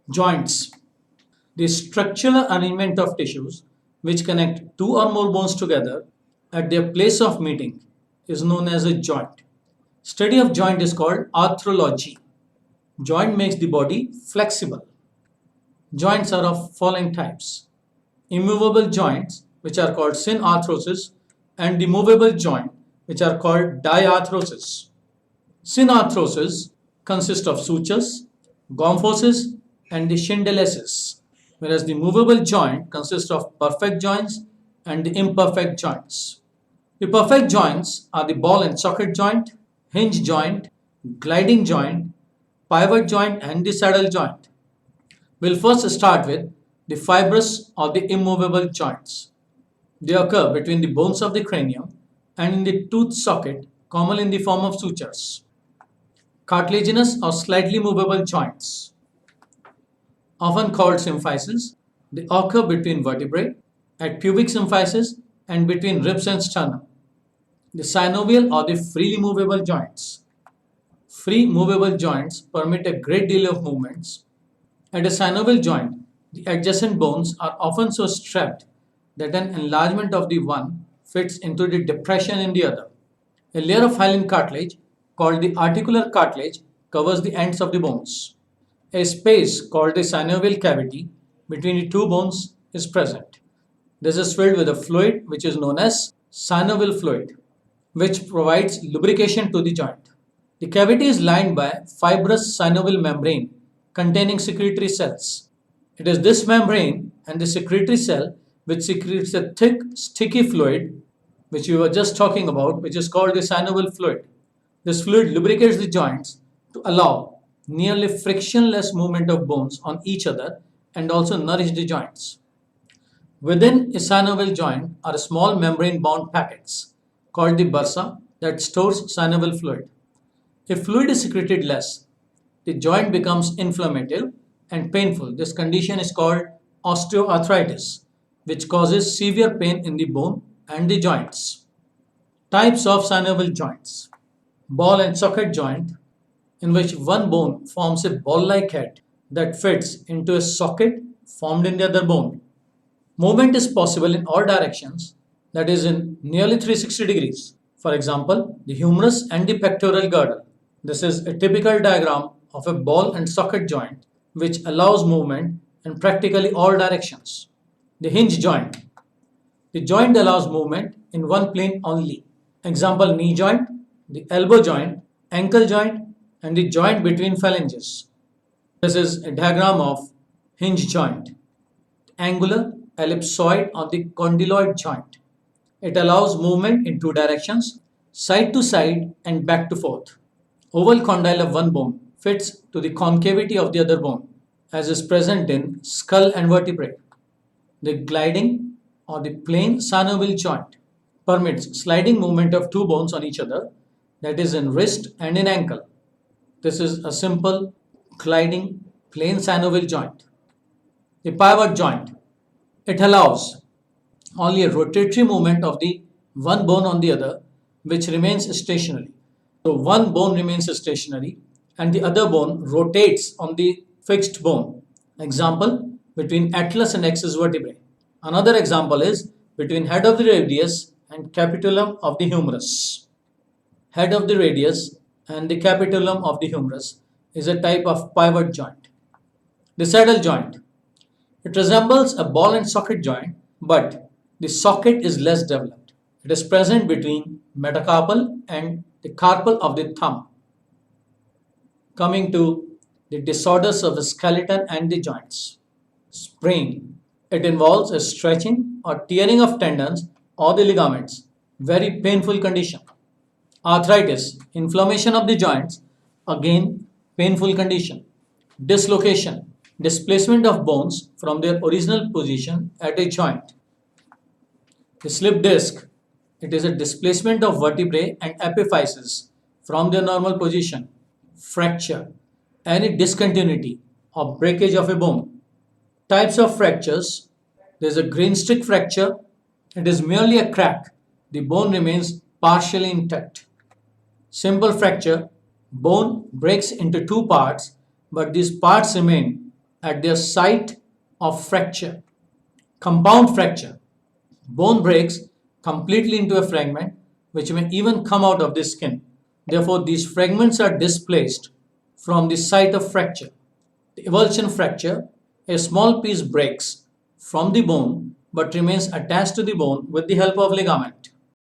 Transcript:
Joints. The structural arrangement of tissues which connect two or more bones together at their place of meeting is known as a joint. Study of joint is called arthrology. Joint makes the body flexible. Joints are of following types: immovable joints, which are called synarthrosis, and the movable joint, which are called diarthrosis. Synarthrosis consists of sutures, gomphoses, and the shindelesses, whereas the movable joint consists of perfect joints and the imperfect joints. The perfect joints are the ball and socket joint, hinge joint, gliding joint, pivot joint, and the saddle joint. We'll first start with the fibrous or the immovable joints. They occur between the bones of the cranium and in the tooth socket, commonly in the form of sutures. Cartilaginous or slightly movable joints, often called symphysis, they occur between vertebrae, at pubic symphysis, and between ribs and sternum. The synovial or the freely movable joints. Free movable joints permit a great deal of movements. At a synovial joint, the adjacent bones are often so strapped that an enlargement of the one fits into the depression in the other. A layer of hyaline cartilage called the articular cartilage covers the ends of the bones. A space called the synovial cavity between the two bones is present. This is filled with a fluid which is known as synovial fluid, which provides lubrication to the joint. The cavity is lined by fibrous synovial membrane containing secretory cells. It is this membrane and the secretory cell which secretes a thick, sticky fluid which we were just talking about, which is called the synovial fluid. This fluid lubricates the joints to allow nearly frictionless movement of bones on each other and also nourish the joints. Within a synovial joint are small membrane-bound packets called the bursa that stores synovial fluid. If fluid is secreted less, the joint becomes inflammative and painful. This condition is called osteoarthritis, which causes severe pain in the bone and the joints. Types of synovial joints. Ball and socket joint, in which one bone forms a ball-like head that fits into a socket formed in the other bone. Movement is possible in all directions, that is in nearly 360 degrees. For example, the humerus and the pectoral girdle. This is a typical diagram of a ball and socket joint which allows movement in practically all directions. The hinge joint. The joint allows movement in one plane only. Example: knee joint, the elbow joint, ankle joint, and the joint between phalanges. This is a diagram of hinge joint. Angular, ellipsoid, or the condyloid joint. It allows movement in two directions, side to side and back to forth. Oval condyle of one bone fits to the concavity of the other bone, as is present in skull and vertebrae. The gliding or the plain synovial joint permits sliding movement of two bones on each other, that is in wrist and in ankle. This is a simple gliding plain synovial joint. The pivot joint. It allows only a rotatory movement of the one bone on the other, which remains stationary. So one bone remains stationary and the other bone rotates on the fixed bone. Example: between atlas and axis vertebrae. Another example is between head of the radius and capitulum of the humerus. Head of the radius and the capitulum of the humerus is a type of pivot joint. The saddle joint. It resembles a ball and socket joint, but the socket is less developed. It is present between metacarpal and the carpal of the thumb. Coming to the disorders of the skeleton and the joints. Sprain. It involves a stretching or tearing of tendons or the ligaments. Very painful condition. Arthritis. Inflammation of the joints. Again, painful condition. Dislocation. Displacement of bones from their original position at a joint. The slip disc. It is a displacement of vertebrae and epiphyses from their normal position. Fracture. Any discontinuity or breakage of a bone. Types of fractures. There is a green stick fracture. It is merely a crack. The bone remains partially intact. Simple fracture. Bone breaks into two parts, but these parts remain at their site of fracture. Compound fracture. Bone breaks completely into a fragment which may even come out of the skin. Therefore, these fragments are displaced from the site of fracture. The avulsion fracture, a small piece breaks from the bone but remains attached to the bone with the help of ligament.